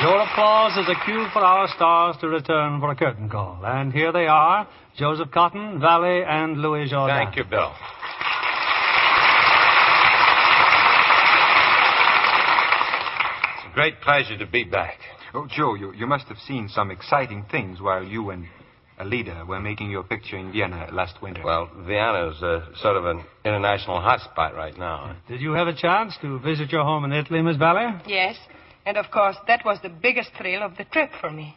Your applause is a cue for our stars to return for a curtain call. And here they are, Joseph Cotton, Valley, and Louis Jourdan. Thank you, Bill. It's a great pleasure to be back. Oh, Joe, you must have seen some exciting things while you and Alida were making your picture in Vienna last winter. Well, Vienna's sort of an international hotspot right now. Did you have a chance to visit your home in Italy, Miss Valley? Yes, and of course that was the biggest thrill of the trip for me.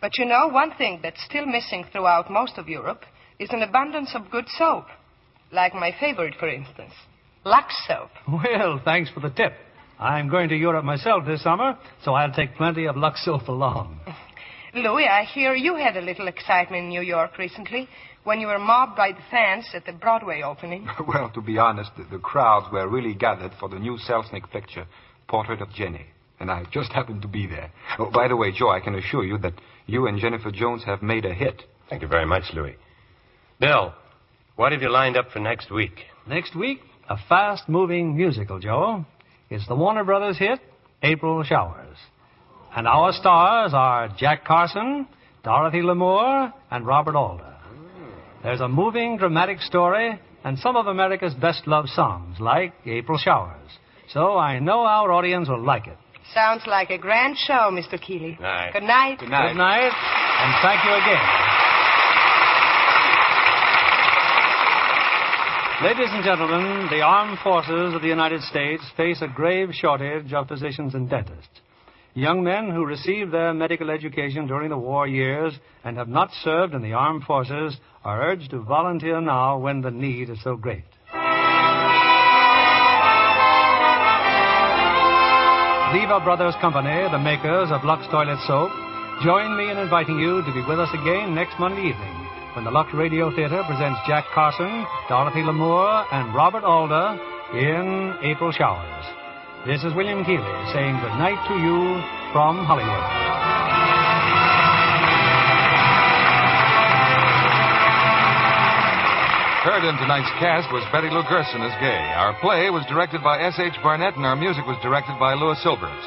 But you know, one thing that's still missing throughout most of Europe is an abundance of good soap. Like my favorite, for instance, Lux soap. Well, thanks for the tip. I'm going to Europe myself this summer, so I'll take plenty of Lux soap along. Louis, I hear you had a little excitement in New York recently when you were mobbed by the fans at the Broadway opening. Well, to be honest, the crowds were really gathered for the new Selznick picture, Portrait of Jenny. And I just happened to be there. Oh, by the way, Joe, I can assure you that you and Jennifer Jones have made a hit. Thank you very much, Louis. Bill, what have you lined up for next week? Next week, a fast-moving musical, Joe. It's the Warner Brothers hit, April Showers. And our stars are Jack Carson, Dorothy Lamour, and Robert Alder. There's a moving, dramatic story and some of America's best-loved songs, like April Showers. So I know our audience will like it. Sounds like a grand show, Mr. Keeley. Night. Good night. Good night. Good night, and thank you again. Ladies and gentlemen, the armed forces of the United States face a grave shortage of physicians and dentists. Young men who received their medical education during the war years and have not served in the armed forces are urged to volunteer now when the need is so great. Lever Brothers Company, the makers of Lux Toilet Soap, join me in inviting you to be with us again next Monday evening when the Lux Radio Theater presents Jack Carson, Dorothy Lamour, and Robert Alder in April Showers. This is William Keeley saying good night to you from Hollywood. Heard in tonight's cast was Betty Lou Gerson as Gay. Our play was directed by S.H. Barnett, and our music was directed by Louis Silvers.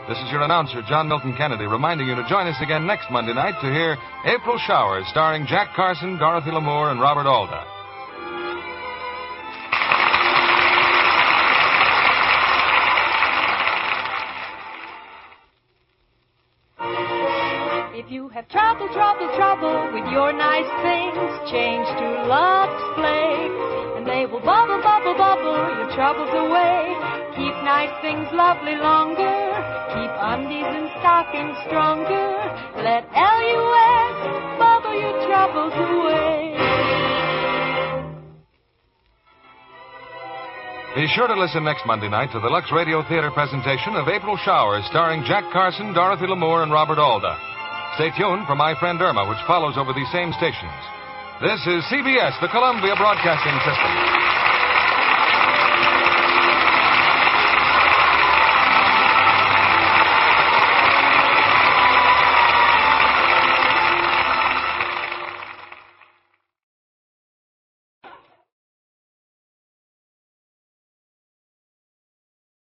This is your announcer, John Milton Kennedy, reminding you to join us again next Monday night to hear April Showers, starring Jack Carson, Dorothy Lamour, and Robert Alder. If you have trouble with your nice things, change to Lux Flakes, and they will bubble your troubles away. Keep nice things lovely longer, keep undies and stockings stronger. Let LUS bubble your troubles away. Be sure to listen next Monday night to the Lux Radio Theater presentation of April Showers, starring Jack Carson, Dorothy Lamour, and Robert Alder. Stay tuned for My Friend Irma, which follows over these same stations. This is CBS, the Columbia Broadcasting System.